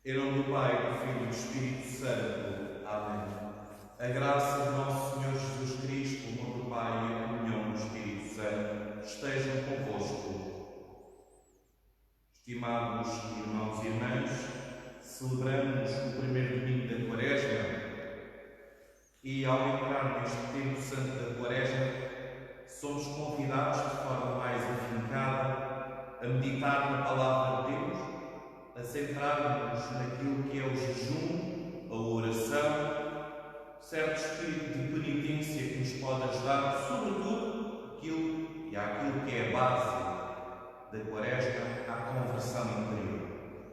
Em nome do Pai, do Filho e do Espírito Santo. Amém. A graça de nosso Senhor Jesus Cristo, o amor do Pai e a comunhão do Espírito Santo estejam convosco. Estimados irmãos e irmãs, celebramos o primeiro domingo da Quaresma e, ao entrar neste tempo santo da Quaresma, somos convidados de forma mais afincada a meditar na Palavra de Deus, a centrarmos naquilo que é o jejum, a oração, certo espírito de penitência que nos pode ajudar, sobretudo àquilo que é a base da Quaresma, à conversão interior.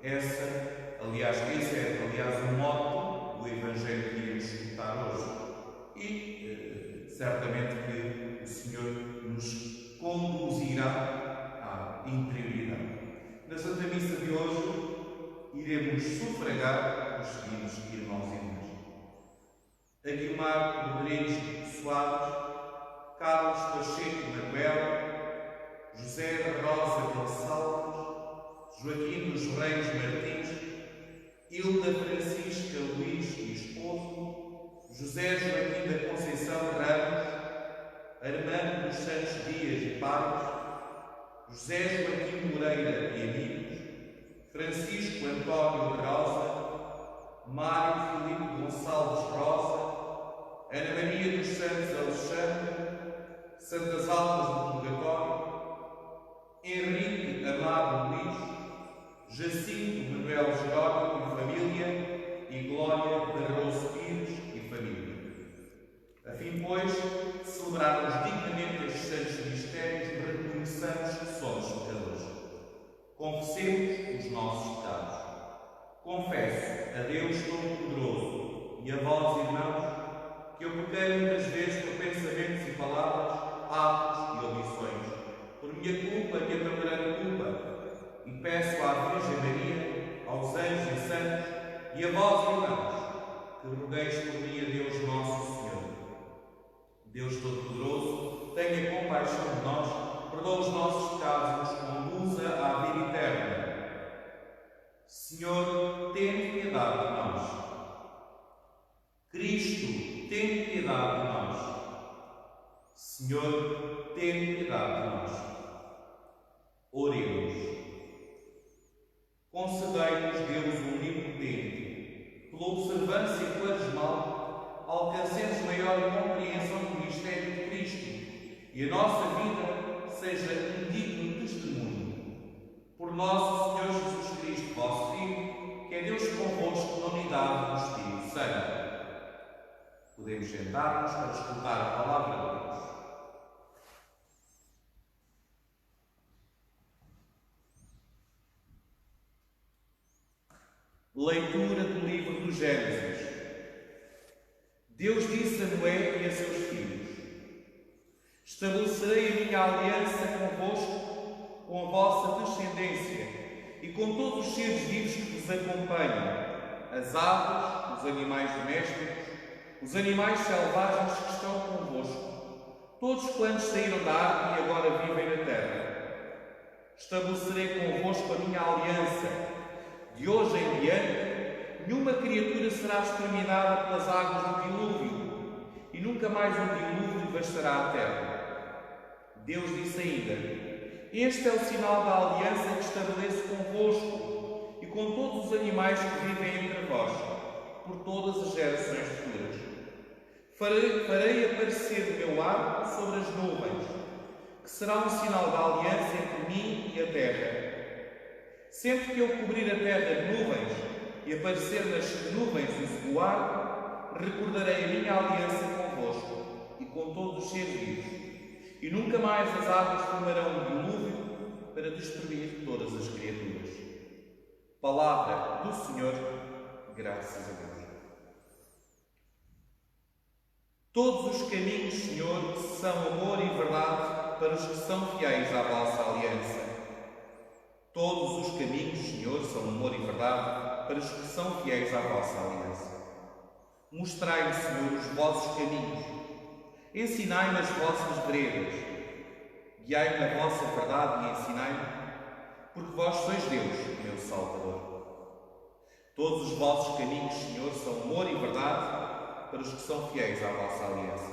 Esse é, aliás, o mote do Evangelho que iremos escutar hoje. E, certamente que o Senhor nos conduzirá à interioridade. Na Santa Missa de hoje, iremos sufragar os seguintes irmãos e irmãs: Aguilmar Rodrigues Soares, Carlos Pacheco Manuel, José Rosa Gonçalves, Joaquim dos Reis Martins, Hilda Francisca Luís e esposo, José Joaquim da Conceição Ramos, Armando dos Santos Dias e Pais, José Joaquim Moreira e amigos, Francisco António de Rosa, Mário Filipe Gonçalves Rosa, Ana Maria dos Santos Alexandre, Santas Almas do Purgatório, Henrique Amado Luís, Jacinto Manuel Jerónimo e família e Glória Barroso Pires e família. A fim, pois, de celebrarmos dignamente estes santos mistérios, reconheçamos que somos pecadores. Confessemos os nossos pecados. Confesso a Deus Todo-Poderoso e a vós, irmãos, que eu pequei muitas vezes por pensamentos e palavras, atos e omissões, por minha culpa e a grande culpa, e peço à Virgem Maria, aos anjos e santos, e a vós, irmãos, que rogueis por mim a Deus Nosso Senhor. Deus Todo-Poderoso, tenha compaixão de nós, perdoa os nossos pecados e nos conduza à vida eterna. Senhor, tem piedade de nós. Cristo, tem piedade de nós. Senhor, tem piedade de nós. Oremos. Concedei-nos, Deus Onipotente, pela observância quaresmal, alcancemos maior compreensão do mistério de Cristo e a nossa vida seja um digno testemunho. Por nosso Senhor Jesus Cristo, vosso Filho, que é Deus convosco na unidade do Espírito Santo. Podemos sentar-nos para escutar a palavra de Deus. Leitura do livro do Gênesis. Deus disse a Noé e a seus filhos: estabelecerei a minha aliança convosco, com a vossa descendência e com todos os seres vivos que vos acompanham, as aves, os animais domésticos, os animais selvagens que estão convosco, todos quantos saíram da arca e agora vivem na terra. Estabelecerei convosco a minha aliança. De hoje em diante, nenhuma criatura será exterminada pelas águas do dilúvio, e nunca mais o dilúvio devastará a terra. Deus disse ainda: este é o sinal da aliança que estabeleço convosco e com todos os animais que vivem entre vós, por todas as gerações futuras. Farei aparecer o meu ar sobre as nuvens, que será um sinal da aliança entre mim e a terra. Sempre que eu cobrir a terra de nuvens e aparecer nas nuvens o seu ar, recordarei a minha aliança convosco e com todos os seres vivos, e nunca mais as águas formarão um dilúvio para destruir todas as criaturas. Palavra do Senhor, graças a Deus. Todos os caminhos, Senhor, são amor e verdade para os que são fiéis à vossa aliança. Todos os caminhos, Senhor, são amor e verdade para os que são fiéis à vossa aliança. Mostrai-me, Senhor, os vossos caminhos. Ensinai-me as vossas veredas. Guiai-me na vossa verdade e ensinai-me, porque vós sois Deus, meu Salvador. Todos os vossos caminhos, Senhor, são amor e verdade para os que são fiéis à vossa aliança.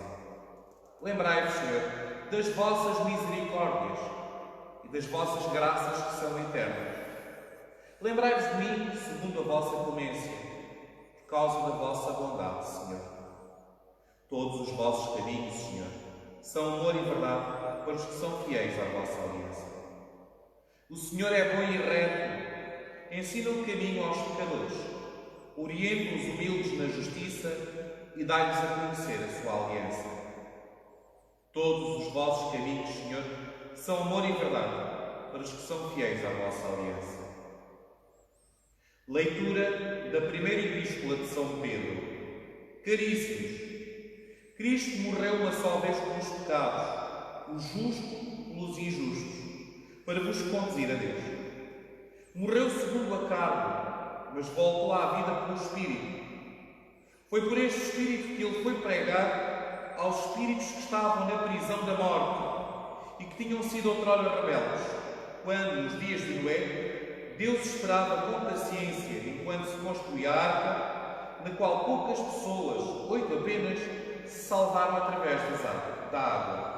Lembrai-vos, Senhor, das vossas misericórdias e das vossas graças que são eternas. Lembrai-vos de mim, segundo a vossa clemência, por causa da vossa bondade, Senhor. Todos os vossos caminhos, Senhor, são amor e verdade para os que são fiéis à vossa aliança. O Senhor é bom e reto, ensina o caminho aos pecadores, orienta os humildes na justiça e dá-lhes a conhecer a sua aliança. Todos os vossos caminhos, Senhor, são amor e verdade para os que são fiéis à vossa aliança. Leitura da primeira epístola de São Pedro. Caríssimos, Cristo morreu uma só vez pelos pecados, o justo pelos injustos, para vos conduzir a Deus. Morreu segundo a carne, mas voltou à vida pelo Espírito. Foi por este Espírito que ele foi pregar aos espíritos que estavam na prisão da morte e que tinham sido outrora rebeldes, quando, nos dias de Noé, Deus esperava com paciência enquanto se construía a arca, na qual poucas pessoas, 8 apenas, se salvaram através da água.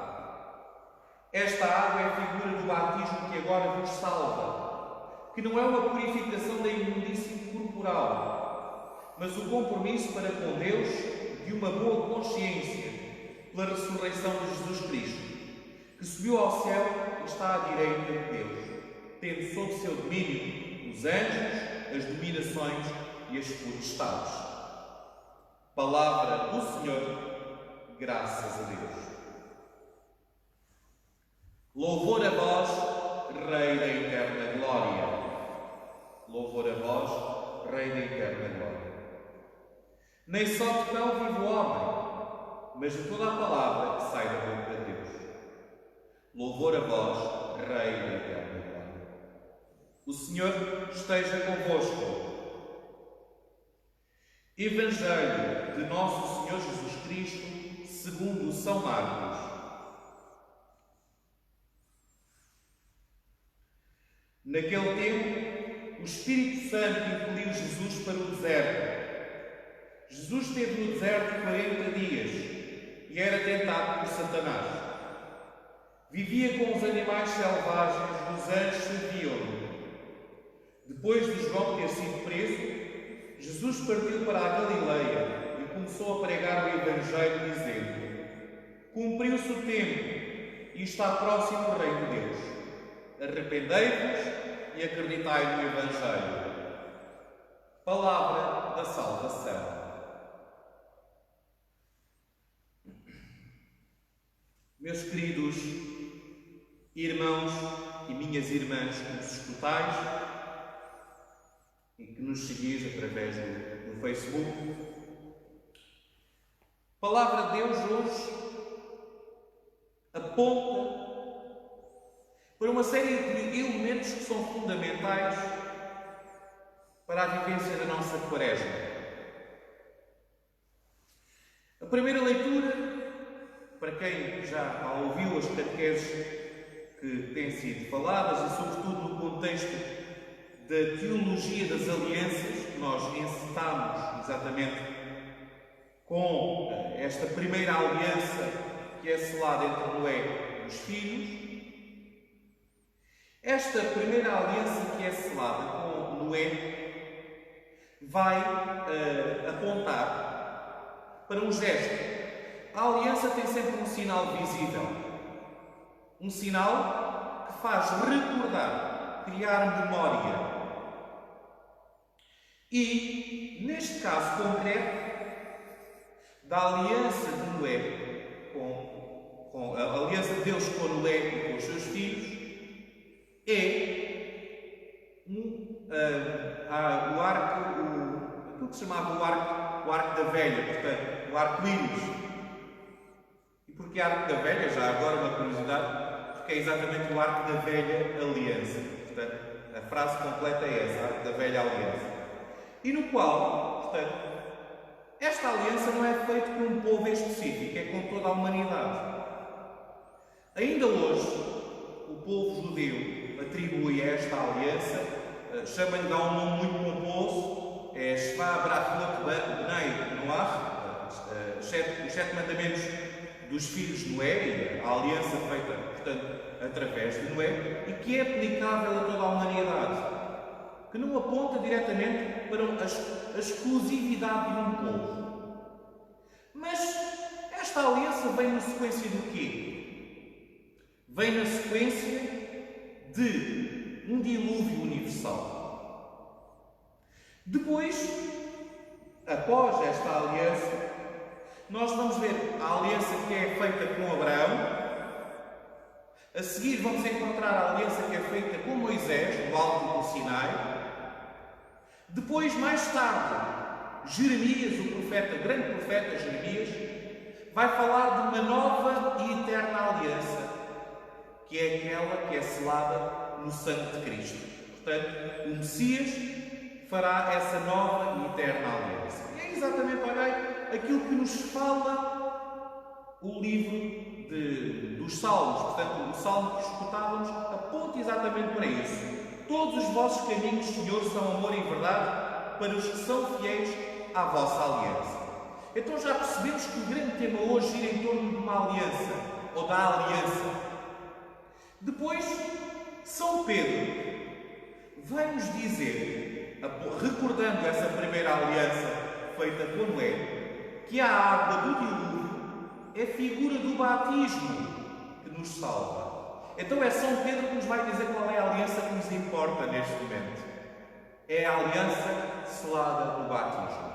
Esta água é a figura do batismo que agora vos salva, que não é uma purificação da imundície corporal, mas o compromisso para com Deus de uma boa consciência pela ressurreição de Jesus Cristo, que subiu ao céu e está à direita de Deus, tendo sob seu domínio os anjos, as dominações e as potestades. Palavra do Senhor, graças a Deus. Louvor a vós, Rei da eterna glória. Louvor a vós, Rei da eterna glória. Nem só de pão vive o homem, mas de toda a palavra que sai da boca de Deus. Louvor a vós, Rei da eterna glória. O Senhor esteja convosco. Evangelho de Nosso Senhor Jesus Cristo, segundo São Marcos. Naquele tempo, o Espírito Santo impeliu Jesus para o deserto. Jesus esteve no deserto 40 dias e era tentado por Satanás. Vivia com os animais selvagens, os anjos serviam-no. Depois de João ter sido preso, Jesus partiu para a Galileia e começou a pregar o Evangelho, dizendo: Cumpriu-se o tempo e está próximo o Reino de Deus. Arrependei-vos e acreditai no Evangelho. Palavra da salvação. Meus queridos irmãos e minhas irmãs que nos escutais e que nos seguis através do Facebook, a Palavra de Deus hoje aponta para uma série de elementos que são fundamentais para a vivência da nossa Quaresma. A primeira leitura, para quem já ouviu as catequeses que têm sido faladas e sobretudo no contexto da teologia das alianças, que nós encetamos exatamente com esta primeira aliança que é selada entre Noé e os filhos. Esta primeira aliança que é selada com Noé vai apontar para um gesto. A aliança tem sempre um sinal visível. Um sinal que faz recordar, criar memória. E, neste caso concreto, da aliança de Noé com a aliança de Deus com Noé e com os seus filhos, é o arco, aquilo que se chamava o arco da velha, portanto, o arco-íris. E porque arco da velha, já agora uma curiosidade, porque é exatamente o arco da velha aliança. Portanto, a frase completa é essa, arco da velha aliança. E no qual, portanto, esta aliança não é feita com um povo específico, é com toda a humanidade. Ainda hoje, o povo judeu atribui a esta aliança, chama-lhe, dá um nome muito pomposo, é Shva Brachot Bnei Noach, os 7 mandamentos dos filhos de Noé, e a aliança feita, portanto, através de Noé, e que é aplicável a toda a humanidade, que não aponta diretamente para a exclusividade de um povo. Mas esta aliança vem na sequência do quê? Vem na sequência de um dilúvio universal. Depois, após esta aliança, nós vamos ver a aliança que é feita com Abraão. A seguir vamos encontrar a aliança que é feita com Moisés, no Alto do Sinai. Depois, mais tarde, Jeremias, o profeta, o grande profeta Jeremias, vai falar de uma nova e eterna aliança, que é aquela que é selada no sangue de Cristo. Portanto, o Messias fará essa nova e eterna aliança. E é exatamente, olhai, aquilo que nos fala o livro dos Salmos. Portanto, o Salmo que escutávamos aponta exatamente para isso. Todos os vossos caminhos, Senhor, são amor e verdade para os que são fiéis à vossa aliança. Então já percebemos que o grande tema hoje gira em torno de uma aliança, ou da aliança. Depois, São Pedro vai-nos dizer, recordando essa primeira aliança feita com Noé, que a água do dilúvio é figura do batismo que nos salva. Então é São Pedro que nos vai dizer qual é a aliança que nos importa neste momento. É a aliança selada do batismo.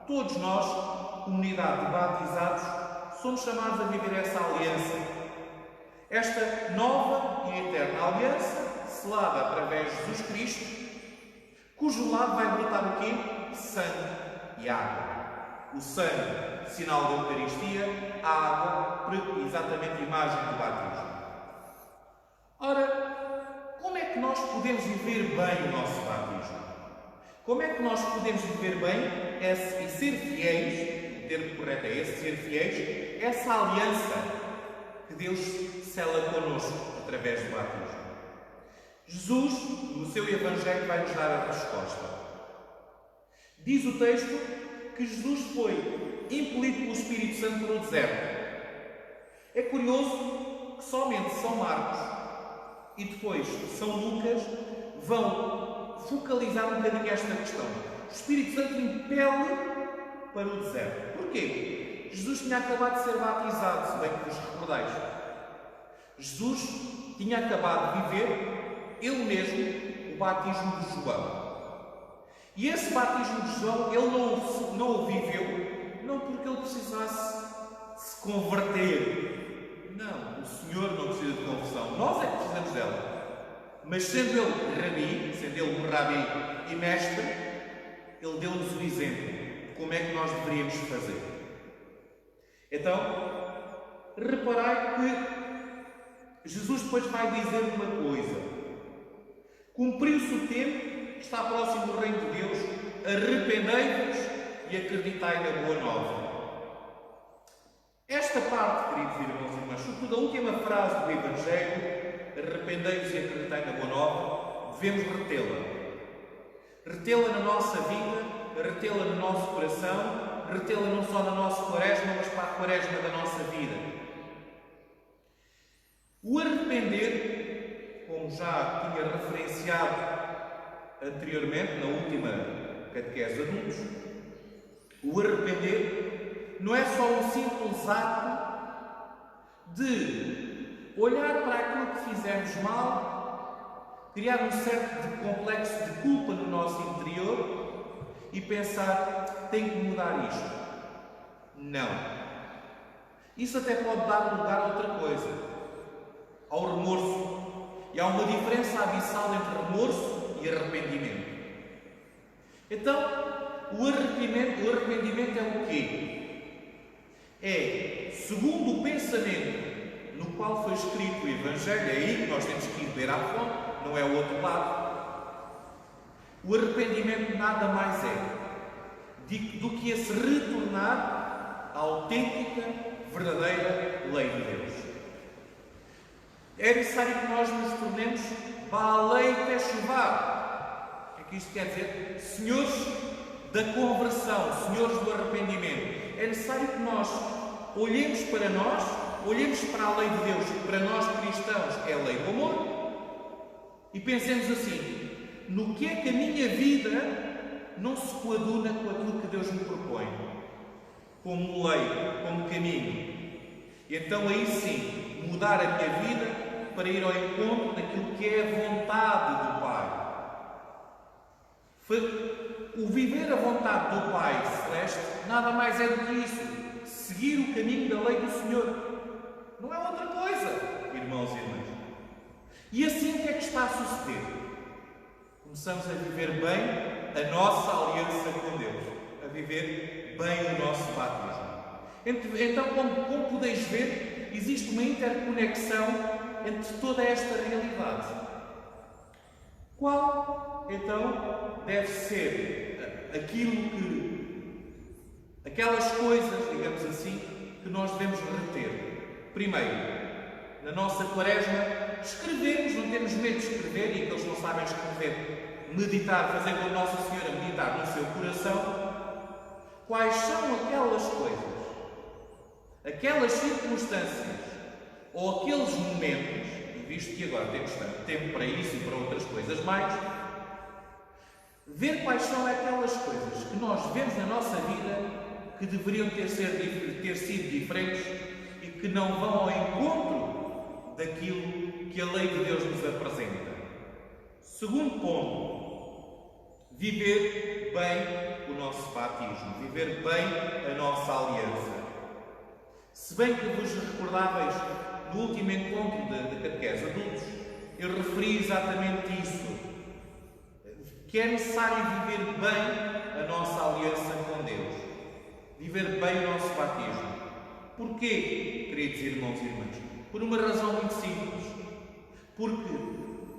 Todos nós, comunidade de batizados, somos chamados a viver essa aliança. Esta nova e eterna aliança, selada através de Jesus Cristo, cujo lado vai brotar o quê? Sangue e água. O sangue, sinal da Eucaristia, a água, exatamente a imagem do batismo. Ora, como é que nós podemos viver bem o nosso batismo? Como é que nós podemos viver bem e ser fiéis, o termo correto é esse, ser fiéis, essa aliança que Deus sela connosco através do batismo? Jesus, no seu Evangelho, vai nos dar a resposta. Diz o texto que Jesus foi impelido pelo Espírito Santo para o deserto. É curioso que somente São Marcos e depois São Lucas vão focalizar um bocadinho esta questão. O Espírito Santo impele para o deserto. Porquê? Jesus tinha acabado de ser batizado, se bem que vos recordais. Jesus tinha acabado de viver, ele mesmo, o batismo de João. E esse batismo de João, ele não o viveu, não porque ele precisasse se converter. Não, o Senhor não precisa de conversão. Nós é que precisamos dela. Mas sendo ele rabi, sendo ele um rabi e mestre, ele deu-nos o exemplo de como é que nós deveríamos fazer. Então, reparai que Jesus depois vai dizer uma coisa. Cumpriu-se o tempo, está próximo do reino de Deus, arrependei-vos e acreditai na boa nova. Esta parte, queridos irmãos e irmãs, sobretudo a última frase do Evangelho, arrependei-vos e acreditai na boa nova, devemos retê-la. Retê-la na nossa vida, retê-la no nosso coração, retê-la não só na nossa quaresma, mas para a quaresma da nossa vida. O arrepender, como já tinha referenciado anteriormente, na última catequese adultos, o arrepender não é só um simples ato de olhar para aquilo que fizemos mal, criar um certo complexo de culpa no nosso interior e pensar, tenho que mudar isto. Não. Isso até pode dar lugar a outra coisa, ao remorso. E há uma diferença abissal entre remorso e arrependimento. Então, o arrependimento é o quê? É, segundo o pensamento no qual foi escrito o Evangelho, é aí que nós temos que ir ver à fonte, não é o outro lado. O arrependimento nada mais é do que esse retornar à autêntica, verdadeira lei de Deus. É necessário que nós nos tornemos Baalei Teshuvah. O que é que isto quer dizer? Senhores da conversão, senhores do arrependimento, é necessário que nós olhemos para nós, olhemos para a lei de Deus, que para nós cristãos é a lei do amor, e pensemos assim: no que é que a minha vida não se coaduna com aquilo que Deus me propõe, como lei, como caminho? E então aí sim, mudar a minha vida para ir ao encontro daquilo que é a vontade do Pai. O viver a vontade do Pai Celeste nada mais é do que isso. Seguir o caminho da lei do Senhor. Não é outra coisa, irmãos e irmãs. E assim o que é que está a suceder? Começamos a viver bem a nossa aliança com Deus. A viver bem o nosso batismo. Então, como podeis ver, existe uma interconexão entre toda esta realidade. Qual, então, deve ser aquelas coisas, digamos assim, que nós devemos reter? Primeiro, na nossa quaresma, escrevemos, não temos medo de escrever, e aqueles que não sabem escrever, meditar, fazer com a Nossa Senhora meditar no seu coração. Quais são aquelas coisas, aquelas circunstâncias ou aqueles momentos, e visto que agora temos tanto tempo para isso e para outras coisas mais, ver quais são aquelas coisas que nós vemos na nossa vida que deveriam ter sido diferentes e que não vão ao encontro daquilo que a lei de Deus nos apresenta. Segundo ponto, viver bem o nosso batismo, viver bem a nossa aliança. Se bem que vos recordáveis no último encontro de catequese adultos, eu referi exatamente isso, que é necessário viver bem a nossa aliança com Deus, viver bem o nosso batismo. Porquê, queridos irmãos e irmãs? Por uma razão muito simples. Porque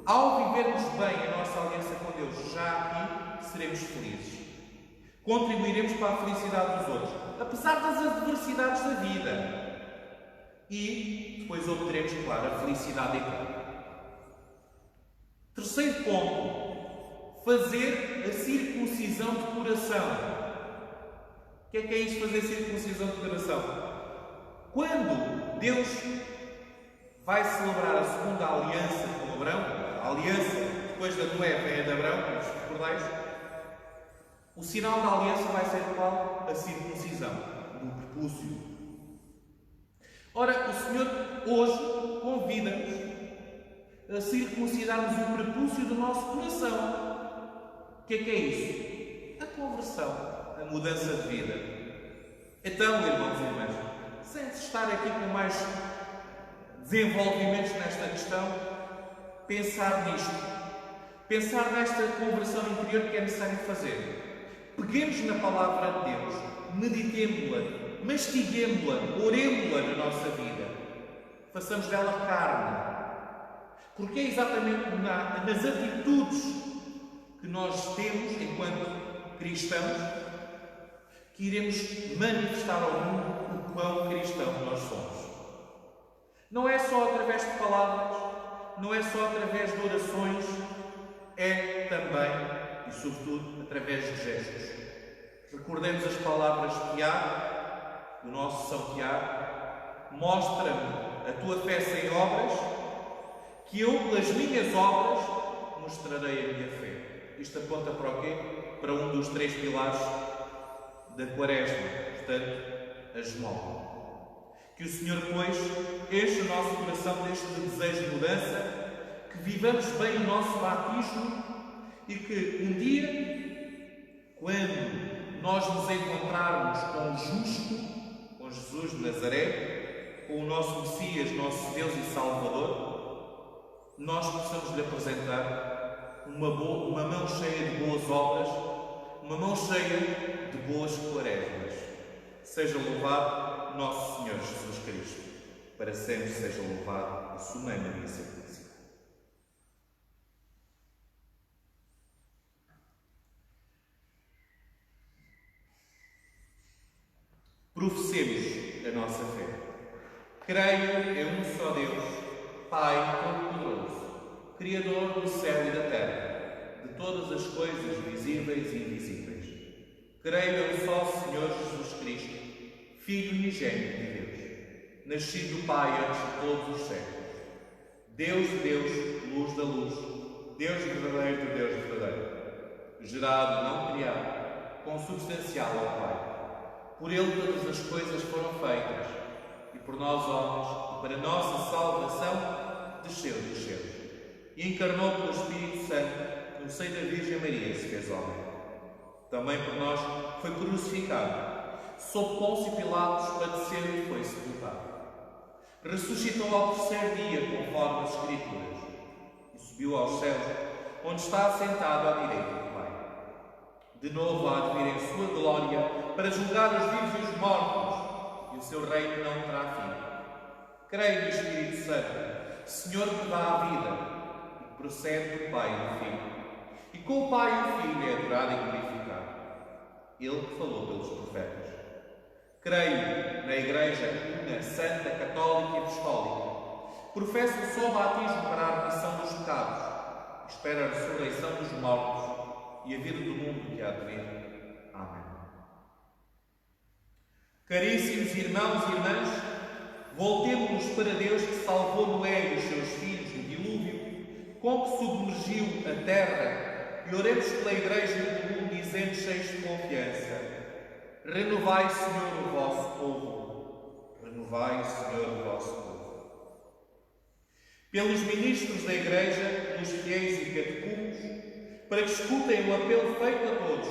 ao vivermos bem a nossa aliança com Deus, já aqui seremos felizes. Contribuiremos para a felicidade dos outros, apesar das adversidades da vida. E depois obteremos, claro, a felicidade eterna. Terceiro ponto, fazer a circuncisão de coração. O que é isso, fazer circuncisão de coração? Quando Deus vai celebrar a segunda aliança com Abraão, a aliança depois da Noé vem a de Abraão, como vos recordais, o sinal da aliança vai ser qual? A circuncisão do prepúcio. Ora, o Senhor hoje convida-nos a circuncidarmos o prepúcio do nosso coração. O que é isso? A conversão, a mudança de vida. Então, irmãos e irmãs, sem estar aqui com mais desenvolvimentos nesta questão, pensar nisto. Pensar nesta conversão interior que é necessário fazer. Peguemos na palavra de Deus, meditemo-la, mastiguemo-la, oremo-la na nossa vida. Façamos dela carne. Porque é exatamente nas atitudes que nós temos enquanto cristãos que iremos manifestar ao mundo o quão cristão nós somos. Não é só através de palavras, não é só através de orações, é também e sobretudo através de gestos. Recordemos as palavras de Tiago, do nosso São Tiago: mostra-me a tua fé sem obras, que eu, pelas minhas obras, mostrarei a minha fé. Isto aponta para o quê? Para um dos 3 pilares da quaresma, portanto, a esmola. Que o Senhor, pois, enche o nosso coração deste desejo de mudança, que vivamos bem o nosso batismo e que um dia, quando nós nos encontrarmos com o justo, com Jesus de Nazaré, com o nosso Messias, nosso Deus e Salvador, nós possamos lhe apresentar uma mão cheia de boas obras, uma mão cheia de boas quaresmas. Seja louvado nosso Senhor Jesus Cristo. Para sempre seja louvado a sua Mãe Maria Santíssima. Professemos a nossa fé. Creio em um só Deus, Pai Todo-Poderoso, Criador do céu e da terra, de todas as coisas visíveis e invisíveis. Creio em só Senhor Jesus Cristo, Filho unigênito de Deus, nascido do Pai antes de todos os séculos. Deus de Deus, luz da luz, Deus verdadeiro de Deus verdadeiro, gerado, não criado, consubstancial ao Pai. Por Ele todas as coisas foram feitas, e por nós homens, e para nossa salvação, desceu dos céus, e encarnou pelo Espírito Santo, que no seio da Virgem Maria se fez homem. Também por nós foi crucificado, sob Pôncio Pilatos padeceu e foi sepultado. Ressuscitou ao terceiro dia, conforme as Escrituras, e subiu aos céus, onde está assentado à direita do Pai. De novo há de vir em sua glória para julgar os vivos e os mortos, e o seu reino não terá fim. Creio no Espírito Santo, Senhor que dá a vida, e que procede do Pai e do Filho, e com o Pai e o Filho é adorado e glorificado. Ele que falou pelos profetas. Creio na Igreja una, santa, católica e apostólica. Professo o só batismo para a remissão dos pecados. Espero a ressurreição dos mortos e a vida do mundo que há de vir. Amém. Caríssimos irmãos e irmãs, voltemos-nos para Deus que salvou Noé e os seus filhos do dilúvio, com que submergiu a terra, e oremos pela Igreja do mundo, dizendo cheios de confiança: renovai, Senhor, o vosso povo. Renovai, Senhor, o vosso povo. Pelos ministros da Igreja, pelos fiéis e catecúmenos, para que escutem o apelo feito a todos: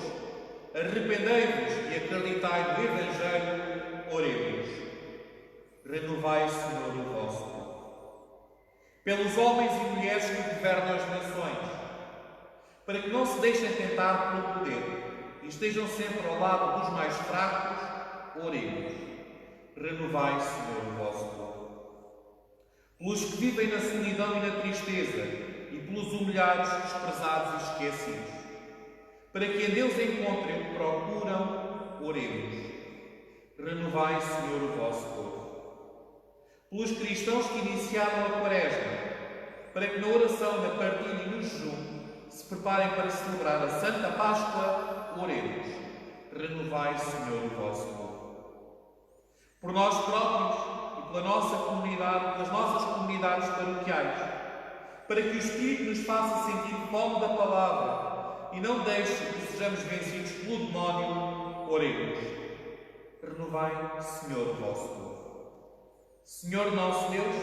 arrependei-vos e acreditai no Evangelho, oremos. Renovai, Senhor, o vosso povo. Pelos homens e mulheres que governam as nações, para que não se deixem tentar pelo poder e estejam sempre ao lado dos mais fracos, oremos. Renovai, Senhor, o vosso povo. Pelos que vivem na solidão e na tristeza, e pelos humilhados, desprezados e esquecidos, para que em Deus encontrem o que procuram, oremos. Renovai, Senhor, o vosso povo. Pelos cristãos que iniciaram a Quaresma, para que na oração, na partilha e no jejum se preparem para celebrar a Santa Páscoa, oremos. Renovai, Senhor, o vosso povo. Por nós próprios e pela nossa comunidade, pelas nossas comunidades paroquiais, para que o Espírito nos faça sentir fome da palavra e não deixe que sejamos vencidos pelo demónio, oremos. Renovai, Senhor, o vosso povo. Senhor nosso Deus,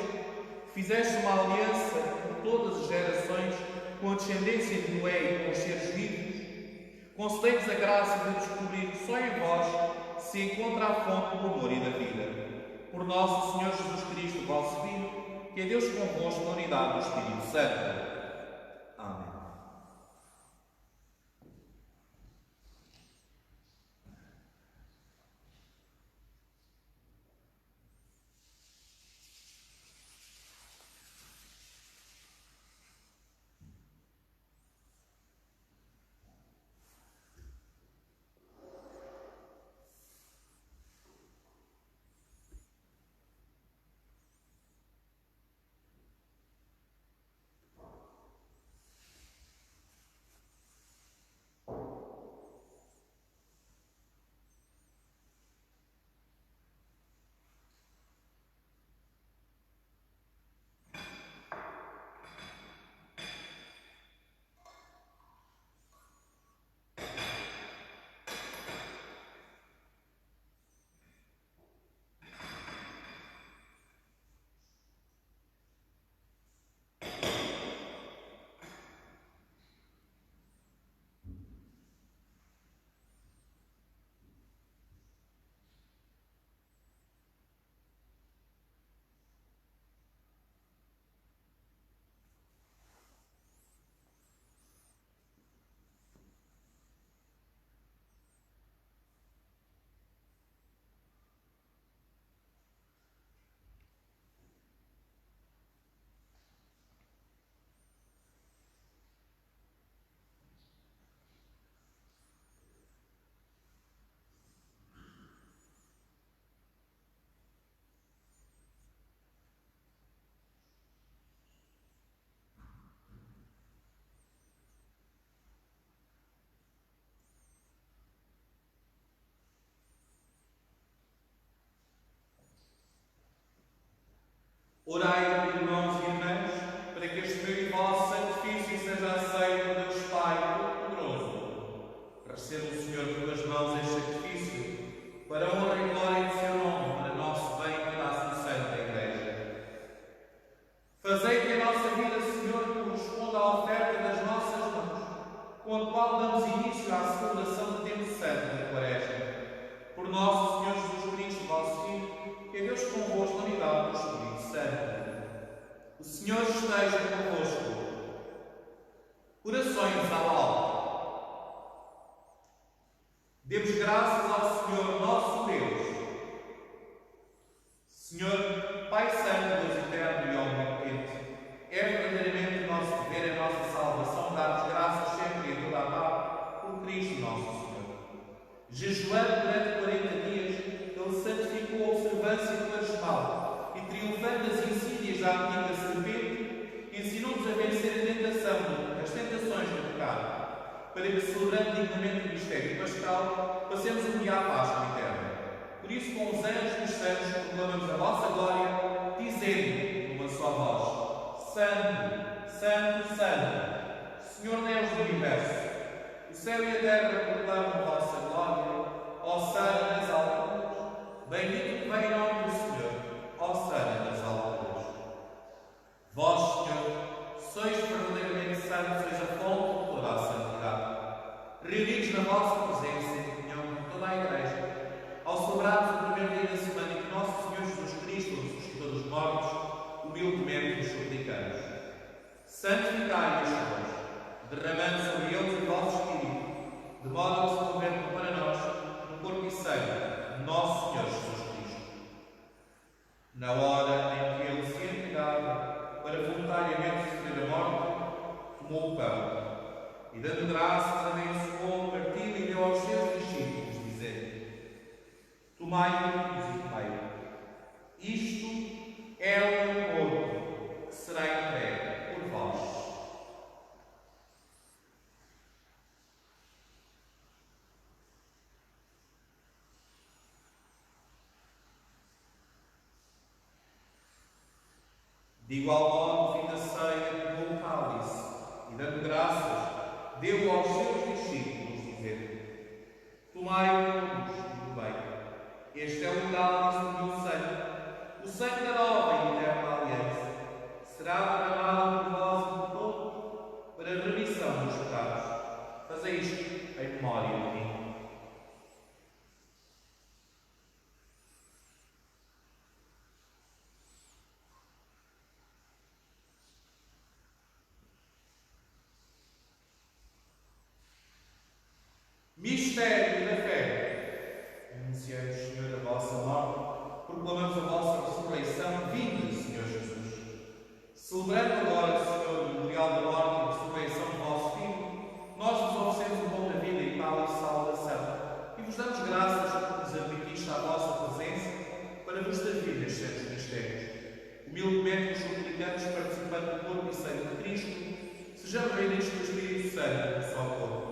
fizeste uma aliança por todas as gerações com a descendência de Noé e com os seres vivos, concedei-nos a graça de descobrir que só em vós se encontra a fonte do amor e da vida. Por nosso Senhor Jesus Cristo, vosso Filho, que é Deus convosco na unidade do Espírito Santo. Amém. Orai, irmãos e irmãs, para que este meu e vosso sacrifício seja aceito por Deus Pai Todo-Poderoso. Receba o Senhor de tuas mãos este sacrifício, para a honra e glória de seu nome, para nosso bem e para a Santa Igreja. Fazei que a nossa vida, Senhor, corresponda à oferta das nossas mãos, com a qual damos início à celebração do tempo santo da Quaresma. Por nosso Senhor Jesus Cristo, vosso Filho, que é Deus convosco na unidade do Espírito Santo. O Senhor esteja convosco. Orações ao alto. Demos graças ao Senhor nosso Deus. Senhor, Pai Santo, Deus eterno e omnipotente, é verdadeiramente o nosso dever, a nossa salvação, dar-vos graças sempre em toda a parte, por Cristo nosso Senhor. Jejuando durante 40 dias, Ele santificou a observância do quaresmal e, triunfando das insídias da antiga serpente, ensinou-nos a vencer a tentação, as tentações do pecado, para que, celebrando dignamente o mistério pascal, passemos a dia à Páscoa eterna. Por isso, com os anjos dos santos, proclamamos a vossa glória, dizendo, numa só voz: Santo, Santo, Santo, Senhor Deus do Universo, o céu e a terra proclamam a vossa glória, Hosana nas alturas, bendito que vem em nome do Senhor, Hosana nas alturas. Vós, Senhor, sois verdadeiramente santos, sois a fonte de toda a santidade. Reunidos na vossa presença em comunhão com toda a Igreja, ao celebrarmos o primeiro dia da semana em que nosso Senhor Jesus Cristo ressuscitou dos mortos, humildemente nos suplicamos. Santificai os Senhores, derramando sobre eles o vosso Espírito, de modo a que se convertam para nós no corpo e sangue de nosso Senhor Jesus Cristo. Na hora em que ele se entregava para voluntariamente sofrer a morte, tomou o pão e, dando graças, abençoou, partiu e deu aos seus discípulos, dizendo: Tomai-o e comei-o. Isto é o meu corpo, que será entregue por vós. De igual modo, fim da ceia, tomou o cálice e, dando graças, deu aos seus discípulos, dizendo: Tomai-o todos e comei. Este é o cálice do meu sangue, o sangue da nova e eterna aliança. Será derramado por vós e por todos, para a remissão dos pecados. Fazei isto em memória de mim. Mistério da fé. Anunciamos, Senhor, a vossa morte, proclamamos a vossa ressurreição. Vinde, Senhor Jesus. Celebrando agora, Senhor, o memorial da morte e ressurreição do vosso Filho, nós vos oferecemos o dom da vida e paz e salvação, e vos damos graças por nos admitiste à vossa presença para vos servir nestes santos mistérios. Humildemente vos suplicamos, participando do corpo e sangue de Cristo, sejamos reunidos pelo Espírito Santo, no só corpo.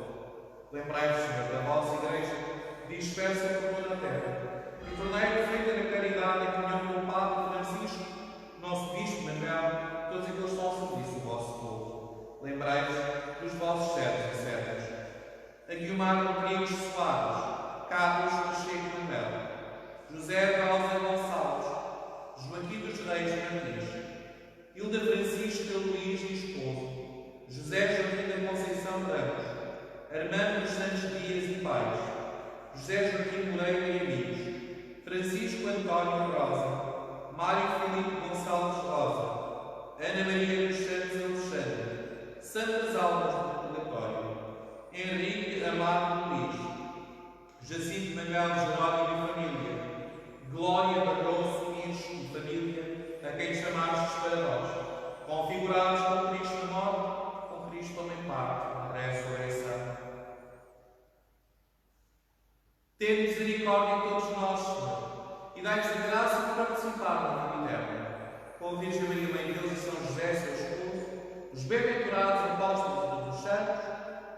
Lembrai-vos, Senhor, da vossa Igreja, dispersa por toda a terra, e tornai perfeita na caridade e comunhão com o Papa Francisco, nosso Bispo Manuel, todos aqueles que estão ao serviço do vosso povo. Lembrai-vos dos vossos servos e servas, a Guilmar Rodrigues Soares, Carlos Pacheco Manuel, José Rosa Gonçalves, Joaquim dos Reis Martins, Hilda Francisca Luís Esposo, José Joaquim da Conceição Ramos, Armando dos Santos Dias e Pais, José Joaquim Moreira e amigos, Francisco António Rosa, Mário Filipe Gonçalves Rosa, Ana Maria dos Santos Alexandre, Santas Almas do Purgatório, Henrique Amado Luís, Jacinto Manuel Jerónimo e família, Glória Barroso Pires e família, a quem chamastes para nós, configurados com Cristo na morte, com Cristo também parte na ressurreição. Tende misericórdia de todos nós, Senhor, e dai-nos a graça de participar na vida eterna. Com a Virgem Maria, Mãe de Deus, e São José, seu esposo, os bem-aventurados apóstolos de todos os santos,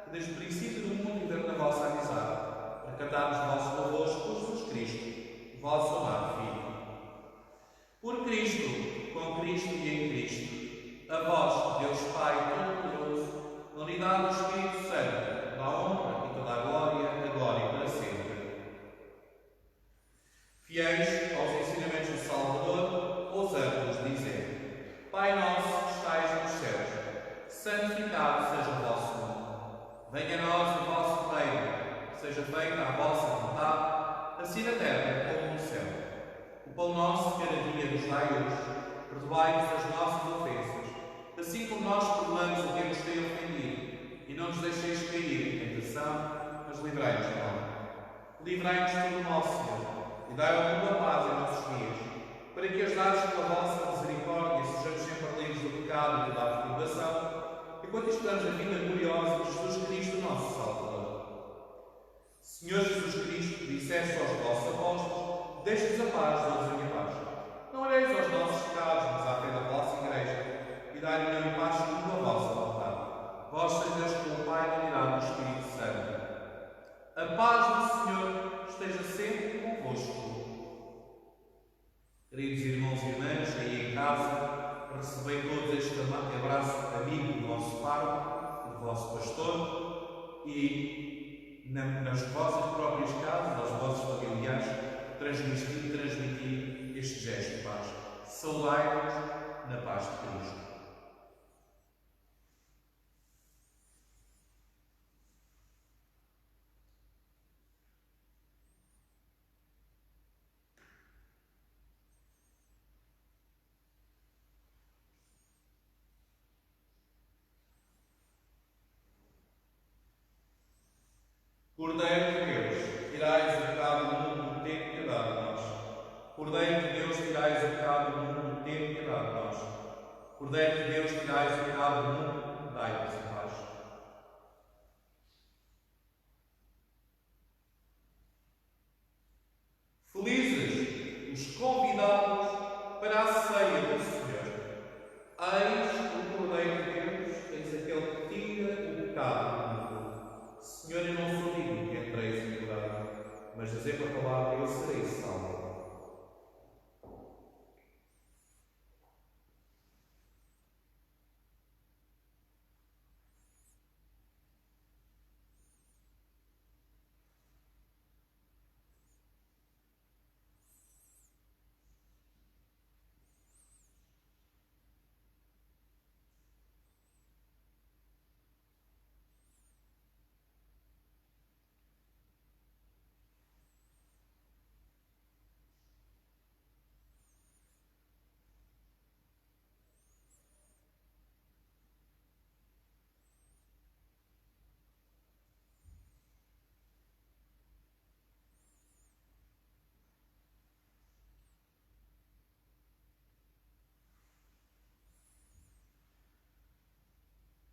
que desde o princípio do mundo viveram na vossa amizade, para cantarmos vossos louvores por Jesus Cristo, vosso amado Filho. Por Cristo, com com Cristo e em Cristo, a vós, Deus Pai Todo-Poderoso, na unidade do Espírito Santo, da honra e toda a glória, agora e para sempre. Fiéis aos ensinamentos do Salvador, ousamos dizer: Pai nosso que estais nos céus, santificado seja o vosso nome. Venha a nós o vosso reino, seja feita a vossa vontade, assim na terra como no céu. O pão nosso de cada dia nos dai hoje. Perdoai-nos as nossas ofensas, assim como nós perdoamos a quem nos tem ofendido. E não nos deixeis cair em tentação, mas livrai-nos do mal. Livrai-nos de todo o mal, Senhor, e dai a tua paz em nossos dias, para que, ajudados pela vossa misericórdia, sejamos sempre livres do pecado e da perturbação, enquanto esperamos a vinda gloriosa de Jesus Cristo, nosso Salvador. Senhor Jesus Cristo, disseste aos vossos apóstolos: deixe-nos a paz, dou-vos a minha paz. Não olheis aos nossos pecados, mas à fé da vossa Igreja, e dai-lhe união e paz segundo a vossa vontade. Vós sejas com o Pai na unidade do Espírito Santo. A paz do Senhor esteja sempre convosco. Queridos irmãos e irmãs, aí em casa, recebei todos este abraço amigo do vosso pároco, do vosso pastor, e nas vossas próprias casas, aos vossos familiares, transmitir este gesto de paz. Saudai-vos na paz de Cristo. Cordeiro de Deus, tirais o pecado do mundo, tem piedade de nós. Cordeiro de Deus, tirais o pecado do mundo, tem piedade de nós. Cordeiro de Deus, tirais o pecado do mundo, dai-nos a paz. Felizes os convidados para a ceia do Senhor. Eis o Cordeiro de Deus, eis aquele que tira o pecado do mundo. Senhor, eu não sou digno que entreis em minha morada, mas dizei a palavra e eu serei salvo.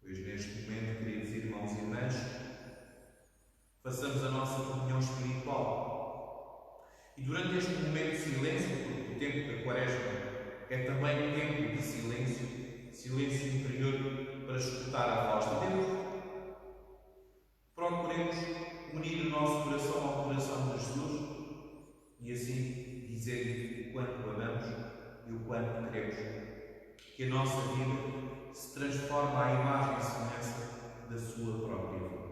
Pois neste momento, queridos irmãos e irmãs, façamos a nossa comunhão espiritual. E durante este momento de silêncio, porque o tempo da Quaresma é também tempo de silêncio, silêncio interior para escutar a voz de Deus, procuremos unir o nosso coração ao coração de Jesus e assim dizer-lhe o quanto o amamos e o quanto queremos. Que a nossa vida se transforme à imagem e semelhança da sua própria vida.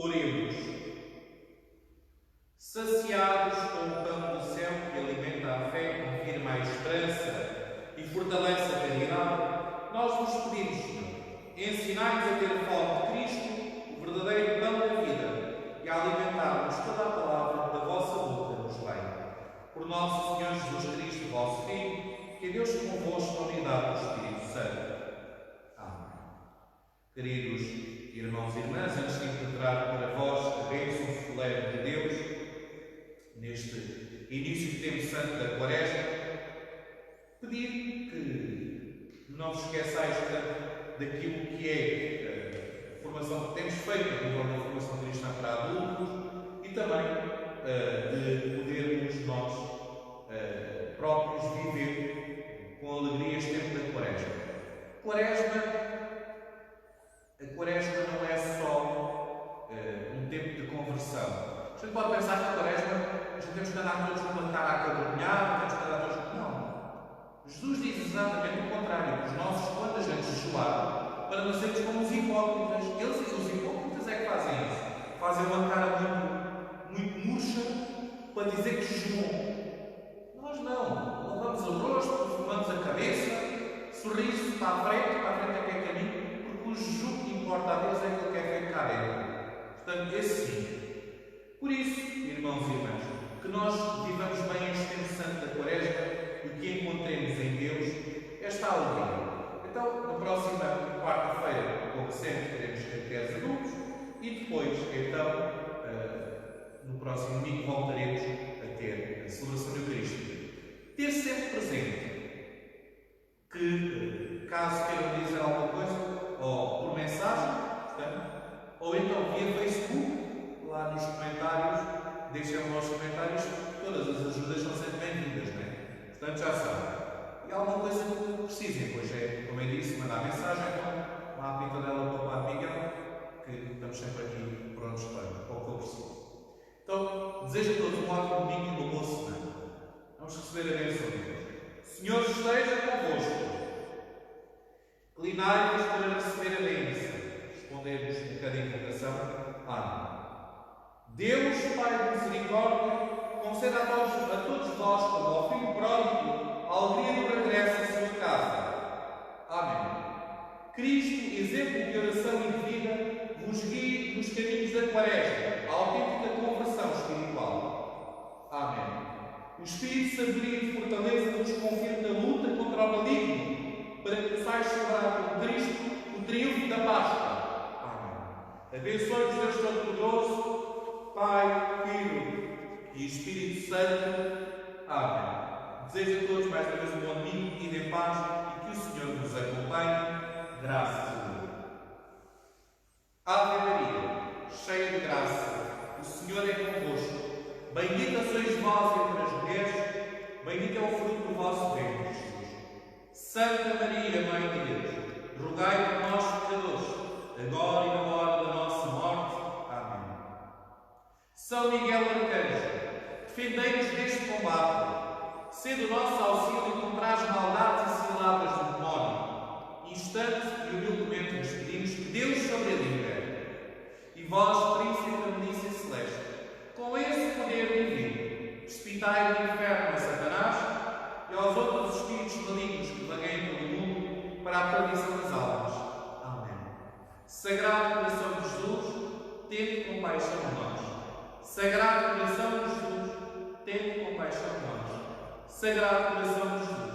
Oremos. Saciados com o pão do céu que alimenta a fé, confirma a esperança e fortalece a caridade, nós vos pedimos, Senhor, ensinai-nos a ter fome de Cristo, o verdadeiro pão da vida, e a alimentar-nos toda a palavra da vossa boca nos leia. Por nosso Senhor Jesus Cristo, vosso Filho, que é Deus convosco na unidade do Espírito Santo. Amém. Queridos irmãos e irmãs, antes de impetrar para vós a bênção solene de Deus, neste início do tempo santo da Quaresma, pedir que não vos esqueçais tanto daquilo que é a formação que temos feito a nível da formação cristã para adultos e também de podermos nós próprios viver com alegria este tempo da Quaresma. A Quaresma não é só um tempo de conversão. A gente pode pensar que a Quaresma, a gente temos que andar todos com uma cara a cabrunhar, temos que andar todos... Não. Jesus diz exatamente o contrário. Os nossos, quando a gente jejuar, para não sermos como os hipócritas. Os hipócritas é que fazem isso. Fazem uma cara muito murcha para dizer que jejuam. Nós não. Lavamos o rosto, fumamos a cabeça, sorriso para a frente é que é caminho, porque o jejum que importa a Deus é aquilo que é feito cá dentro. Portanto, esse sim. Por isso, irmãos e irmãs, que nós vivamos bem este tempo santo da Quaresma e que encontremos em Deus esta alegria. Então, na próxima quarta-feira, como sempre, teremos catequese adultos e depois, então, no próximo domingo, voltaremos a ter a celebração eucarística. Ter sempre presente que, caso queiram dizer alguma coisa, ou por mensagem, portanto, ou então via Facebook, lá nos comentários, deixem os vossos comentários, todas as ajudas são sempre bem-vindas, não é? Portanto, já sabem. E alguma coisa que precisem, pois é, como eu disse, mandar mensagem, então, lá a pitadela para o Padre Miguel, que estamos sempre aqui prontos para o que eu preciso. Então, desejo a todos um ótimo domingo e uma boa semana. Vamos receber a bênção de Deus. Senhor esteja convosco. Inclinai-vos para receber a bênção. Respondemos em cada invocação. Amém. Deus, Pai de misericórdia, conceda a todos vós, como ao Filho pródigo, a alegria do regresso à sua casa. Amém. Cristo, exemplo de oração e de vida, vos guie nos caminhos da Quaresma, a autêntica conversão espiritual. Amém. O Espírito de sabedoria e de fortaleza vos confirme na luta contra o maligno, para que possais celebrar com Cristo o triunfo da Páscoa. Amém. Abençoe-vos Deus Todo-Poderoso, Pai, Filho e Espírito Santo. Amém. Desejo a todos mais uma vez um bom domingo e de paz e que o Senhor nos acompanhe. Graças a Deus. Ave Maria, cheia de graça, o Senhor é convosco. Bendita sois vós entre as mulheres, bendito é o fruto do vosso ventre, Jesus. Santa Maria, Mãe de Deus, rogai por nós, pecadores, agora e na hora da nossa morte. Amém. São Miguel Arcanjo, defendei-nos deste combate. Sede o nosso auxílio contra as maldades e ciladas do demónio. Instante e humildemente nos pedimos que Deus sobre ele impere. E vós, Príncipe da milícia celeste, com esse poder divino, precipitai no inferno a Satanás e aos outros espíritos malignos que vagueiam pelo mundo para a perdição das almas. Amém. Sagrado coração de Jesus, tende compaixão de nós. Sagrado coração de Jesus, tende compaixão de nós. Sagrado coração de Jesus,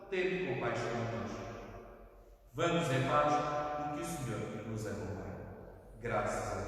tende compaixão de nós. Vamos em paz e que o Senhor nos acompanhe. Graças a Deus.